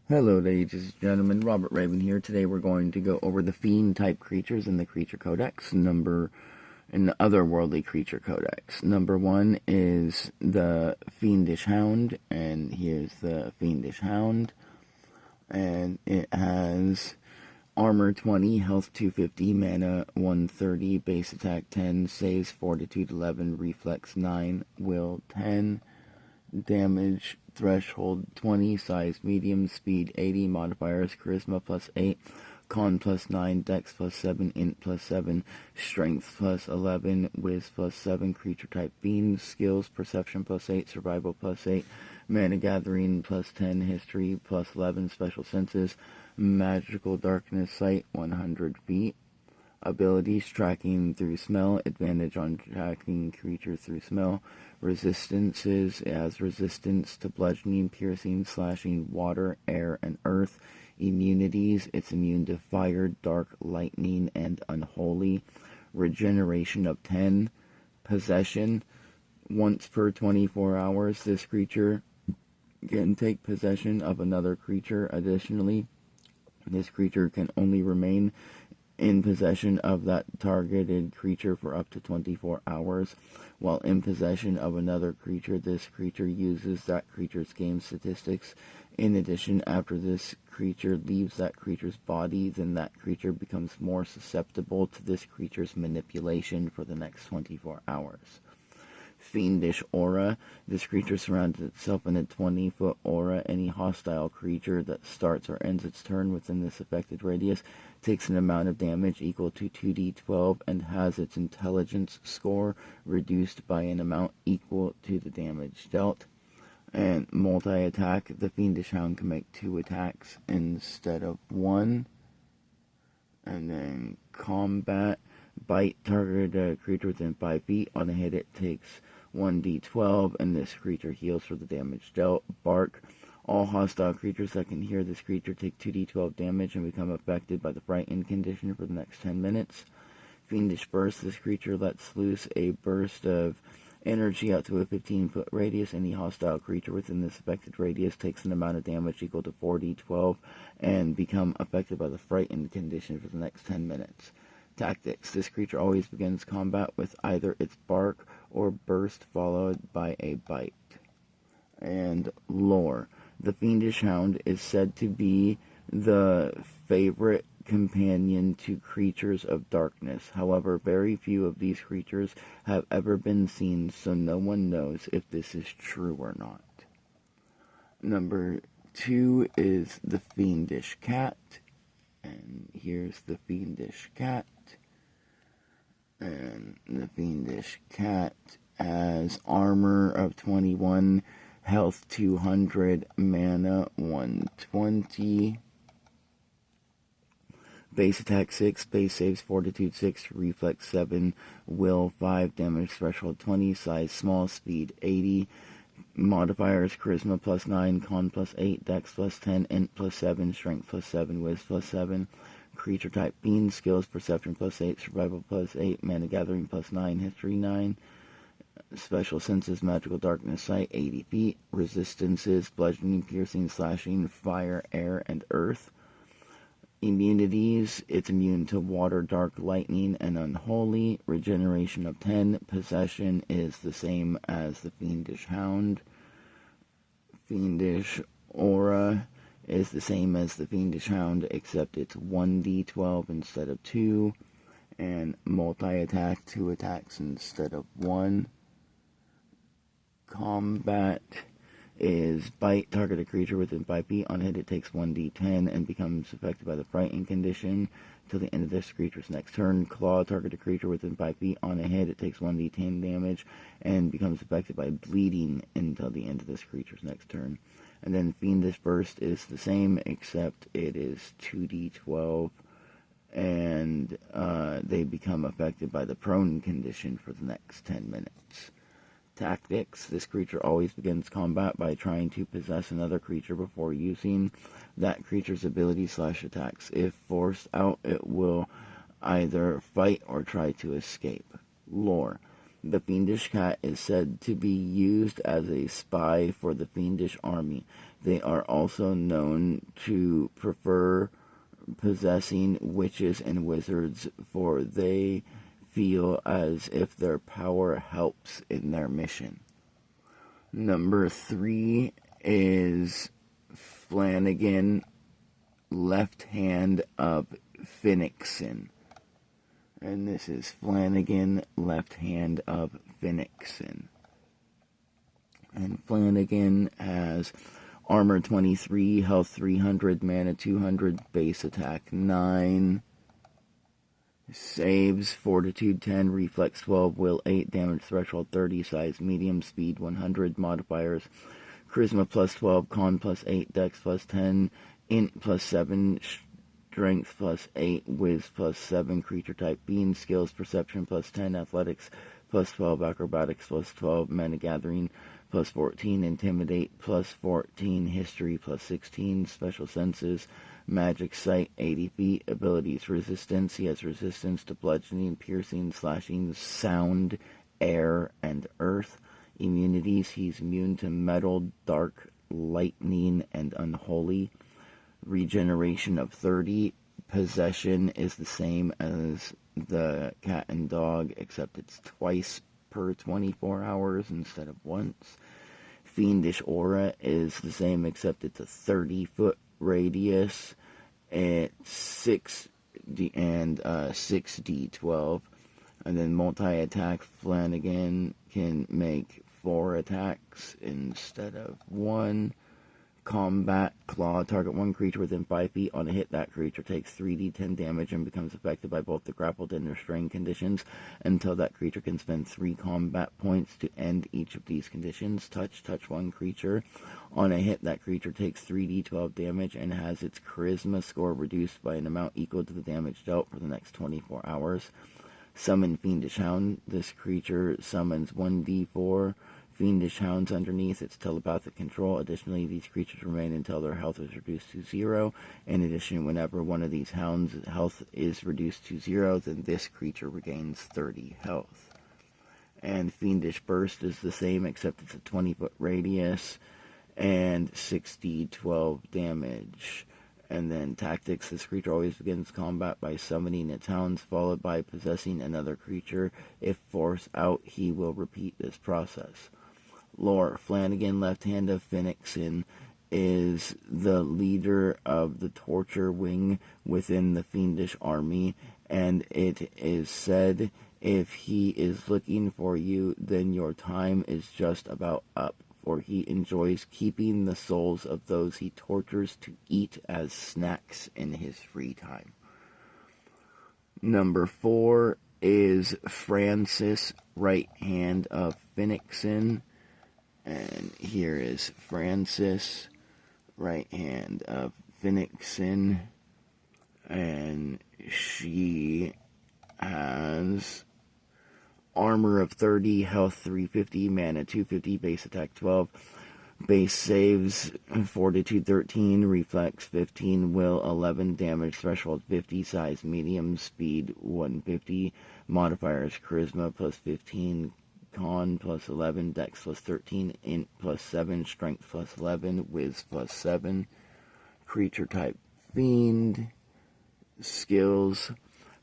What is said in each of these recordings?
Hello, ladies and gentlemen. Robert Raven here. Today we're going to go over the fiend type creatures in the creature codex, in the otherworldly creature codex. Number one is the fiendish hound, and here's the fiendish hound, and it has armor 20, health 250, mana 130, base attack 10, saves fortitude 11, reflex 9, will 10. Damage threshold 20, size medium, speed 80, modifiers charisma plus 8, con plus 9, dex plus 7, int plus 7, strength plus 11, whiz plus 7, creature type fiend, skills perception plus 8, survival plus 8, mana gathering plus 10, history plus 11, special senses, magical darkness sight 100 feet. Abilities: tracking through smell, advantage on tracking creatures through smell. Resistances: it has resistance to bludgeoning, piercing, slashing, water, air, and earth. Immunities: it's immune to fire, dark, lightning, and unholy. Regeneration of 10. Possession: once per 24 hours, this creature can take possession of another creature. Additionally, this creature can only remain in possession of that targeted creature for up to 24 hours. While in possession of another creature, this creature uses that creature's game statistics. In addition, after this creature leaves that creature's body, then that creature becomes more susceptible to this creature's manipulation for the next 24 hours. Fiendish aura. This creature surrounds itself in a 20-foot aura. Any hostile creature that starts or ends its turn within this affected radius takes an amount of damage equal to 2d12 and has its intelligence score reduced by an amount equal to the damage dealt. And multi-attack. The Fiendish Hound can make 2 attacks instead of 1. And then combat. Bite, target a creature within 5 feet. On a hit, it takes 1d12, and this creature heals for the damage dealt. Bark. All hostile creatures that can hear this creature take 2d12 damage and become affected by the frightened condition for the next 10 minutes. Fiendish Burst. This creature lets loose a burst of energy out to a 15-foot radius. Any hostile creature within this affected radius takes an amount of damage equal to 4d12 and become affected by the frightened condition for the next 10 minutes. Tactics. This creature always begins combat with either its bark or burst followed by a bite. And lore. The Fiendish Hound is said to be the favorite companion to creatures of darkness. However, very few of these creatures have ever been seen, so no one knows if this is true or not. Number 2 is the Fiendish Cat. And here's the Fiendish Cat. And the Fiendish Cat has armor of 21, health 200, mana 120, base attack 6, base saves fortitude 6, reflex 7, will 5, damage threshold 20, size small, speed 80, modifiers charisma plus 9, con plus 8, dex plus 10, int plus 7, strength plus 7, whiz plus 7. Creature type fiend, skills perception plus 8, survival plus 8, mana gathering plus 9, history 9. Special senses: magical darkness sight 80 feet. Resistances: bludgeoning, piercing, slashing, fire, air, and earth. Immunities: it's immune to water, dark, lightning, and unholy. Regeneration of 10. Possession is the same as the Fiendish Hound. Fiendish aura is the same as the Fiendish Hound, except it's 1d12 instead of 2, and multi-attack, 2 attacks instead of 1. Combat is bite, target a creature within 5 feet. On hit, it takes 1d10 and becomes affected by the frightened condition till the end of this creature's next turn. Claw, target a creature within 5 feet. On a hit, it takes 1d10 damage and becomes affected by bleeding until the end of this creature's next turn. And then Fiendish Burst is the same, except it is 2d12, and they become affected by the prone condition for the next 10 minutes. Tactics. This creature always begins combat by trying to possess another creature before using that creature's ability/attacks. If forced out, it will either fight or try to escape. Lore. The Fiendish Cat is said to be used as a spy for the Fiendish army. They are also known to prefer possessing witches and wizards, for they feel as if their power helps in their mission. Number 3 is Flanagan, left hand of Phoenixin. And this is Flanagan, left hand of Phoenixin. And Flanagan has armor 23, health 300, mana 200, base attack 9, saves fortitude 10, reflex 12, will 8, damage threshold 30, size medium, speed 100, modifiers charisma plus 12, con plus 8, dex plus 10, int plus 7, strength plus 8, whiz plus 7, creature type being, skills perception plus 10, athletics plus 12, acrobatics plus 12, mana gathering plus 14, intimidate plus 14, history plus 16, special senses, magic sight 80 feet, abilities resistance, he has resistance to bludgeoning, piercing, slashing, sound, air, and earth. Immunities, he's immune to metal, dark, lightning, and unholy. Regeneration of 30. Possession is the same as the cat and dog, except it's twice per 24 hours instead of once. Fiendish aura is the same, except it's a 30-foot radius at 6D and 6d12. And then multi-attack, Flanagan can make 4 attacks instead of 1. Combat Claw, target one creature within 5 feet. On a hit, that creature takes 3d10 damage and becomes affected by both the grappled and restrained conditions until that creature can spend 3 combat points to end each of these conditions. Touch one creature. On a hit, that creature takes 3d12 damage and has its charisma score reduced by an amount equal to the damage dealt for the next 24 hours. Summon Fiendish Hound. This creature summons 1d4 Fiendish Hounds underneath its telepathic control. Additionally, these creatures remain until their health is reduced to 0. In addition, whenever one of these hounds' health is reduced to 0, then this creature regains 30 health. And Fiendish Burst is the same, except it's a 20-foot radius and 6d12 damage. And then Tactics, this creature always begins combat by summoning its hounds, followed by possessing another creature. If forced out, he will repeat this process. Lore, Flanagan, left hand of Phoenixin, is the leader of the torture wing within the Fiendish army, and it is said, if he is looking for you, then your time is just about up, for he enjoys keeping the souls of those he tortures to eat as snacks in his free time. Number 4 is Francis, right hand of Phoenixin. And here is Francis, right hand of Phoenixin, and she has armor of 30, health 350, mana 250, base attack 12, base saves fortitude 13, reflex 15, will 11, damage threshold 50, size medium, speed 150, modifiers charisma plus 15, con plus 11, dex plus 13, int plus 7, strength plus 11, whiz plus 7, creature type fiend, skills,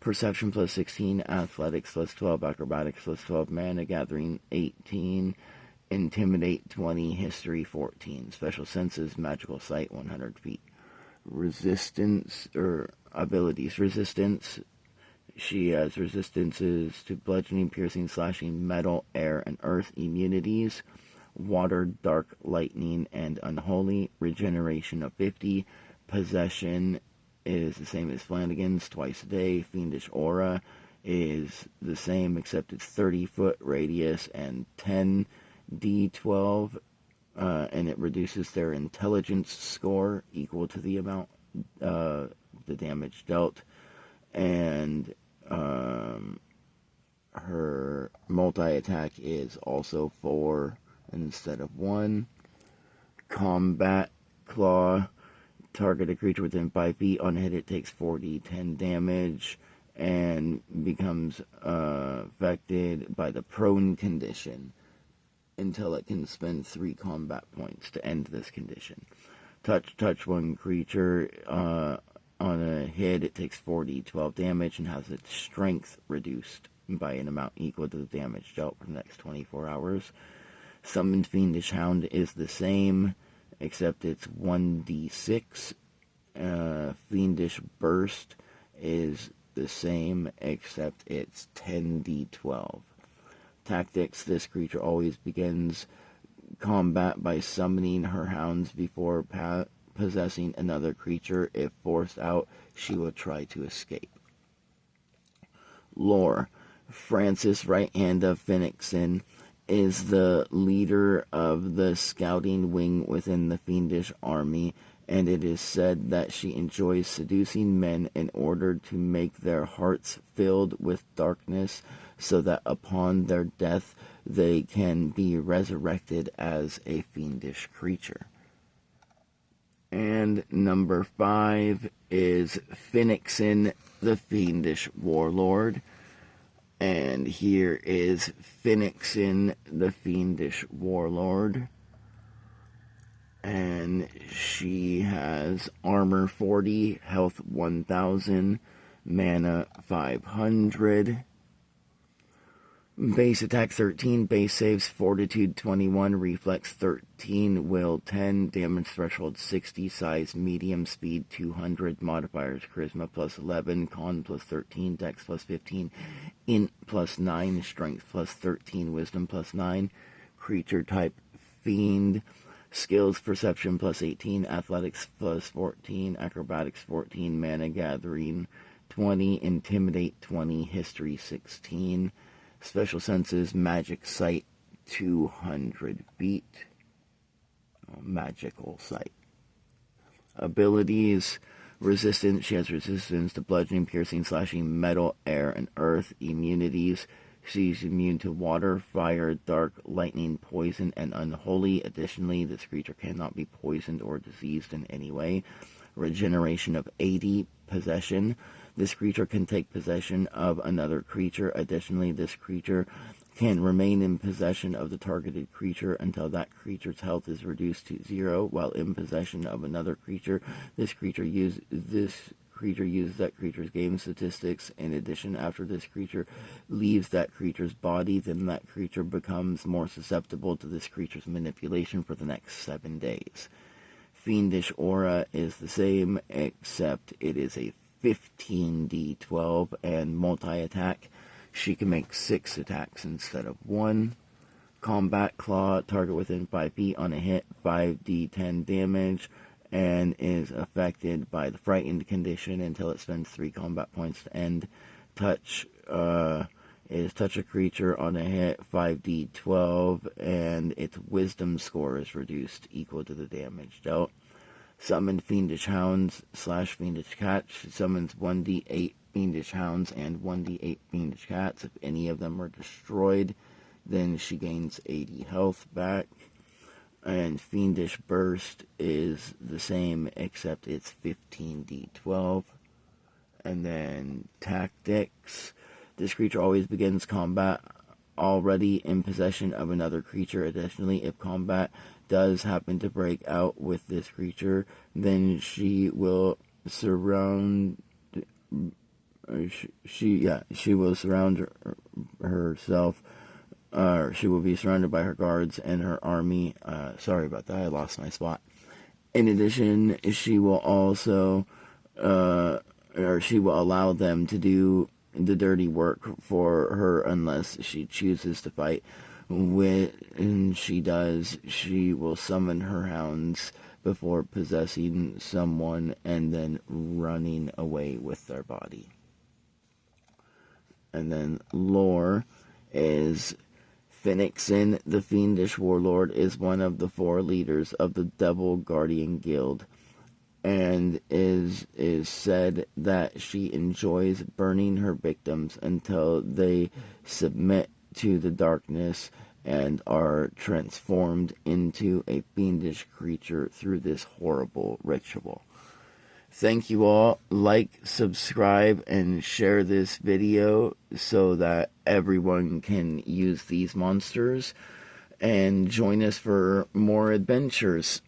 perception plus 16, athletics plus 12, acrobatics plus 12, mana gathering 18, intimidate 20, history 14, special senses, magical sight 100 feet, resistance, or abilities, resistance. She has resistances to bludgeoning, piercing, slashing, metal, air, and earth. Immunities, water, dark, lightning, and unholy. Regeneration of 50. Possession is the same as Flanagan's, twice a day. Fiendish Aura is the same, except it's 30-foot radius and 10d12, and it reduces their intelligence score equal to the amount the damage dealt. And her multi-attack is also 4 instead of 1. Combat Claw, target a creature within 5 feet. On hit, it takes 4d10 damage and becomes affected by the prone condition until it can spend 3 combat points to end this condition. Touch one creature on a hit, it takes 4d12 damage and has its strength reduced by an amount equal to the damage dealt for the next 24 hours. Summoned Fiendish Hound is the same, except it's 1d6. Fiendish Burst is the same, except it's 10d12. Tactics: this creature always begins combat by summoning her hounds before possessing another creature. If forced out, she will try to escape. Lore: Francis, right hand of Phoenixin, is the leader of the scouting wing within the Fiendish army, and it is said that she enjoys seducing men in order to make their hearts filled with darkness, so that upon their death they can be resurrected as a fiendish creature. And number 5 is Phoenixin, the Fiendish Warlord. And here is Phoenixin, the Fiendish Warlord. And she has armor 40, health 1000, mana 500. Base attack 13, base saves fortitude 21, reflex 13, will 10, damage threshold 60, size medium, speed 200, modifiers charisma plus 11, con plus 13, dex plus 15, int plus 9, strength plus 13, wisdom plus 9, creature type fiend, skills perception plus 18, athletics plus 14, acrobatics 14, mana gathering 20, intimidate 20, history 16. Special senses: magic sight 200 feet. Magical sight. Abilities: resistance. She has resistance to bludgeoning, piercing, slashing, metal, air, and earth. Immunities: she's immune to water, fire, dark, lightning, poison, and unholy. Additionally, this creature cannot be poisoned or diseased in any way. Regeneration of 80. Possession: this creature can take possession of another creature. Additionally, this creature can remain in possession of the targeted creature until that creature's health is reduced to 0. While in possession of another creature, this creature uses that creature's game statistics. In addition, after this creature leaves that creature's body, then that creature becomes more susceptible to this creature's manipulation for the next 7 days. Fiendish Aura is the same, except it is a 15d12 and multi-attack. She can make 6 attacks instead of 1. Combat Claw: target within 5 feet on a hit, 5d10 damage, and is affected by the frightened condition until it spends 3 combat points to end. Touch is touch a creature on a hit, 5d12, and its wisdom score is reduced equal to the damage dealt. Summoned Fiendish Hounds / Fiendish Cats. She summons 1d8 Fiendish Hounds and 1d8 Fiendish Cats. If any of them are destroyed, then she gains 80 health back. And Fiendish Burst is the same, except it's 15d12. And then Tactics: this creature always begins combat already in possession of another creature. Additionally, if combat does happen to break out with this creature, then she will surround she will surround herself. She will be surrounded by her guards and her army. Sorry about that, I lost my spot. In addition, she will also she will allow them to do the dirty work for her unless she chooses to fight. When she does, she will summon her hounds before possessing someone and then running away with their body. And then lore is Phoenixin, the Fiendish Warlord, is one of the 4 leaders of the Devil Guardian Guild, and is said that she enjoys burning her victims until they submit to the darkness and are transformed into a fiendish creature through this horrible ritual. Thank you all. Like, subscribe, and share this video so that everyone can use these monsters, and join us for more adventures.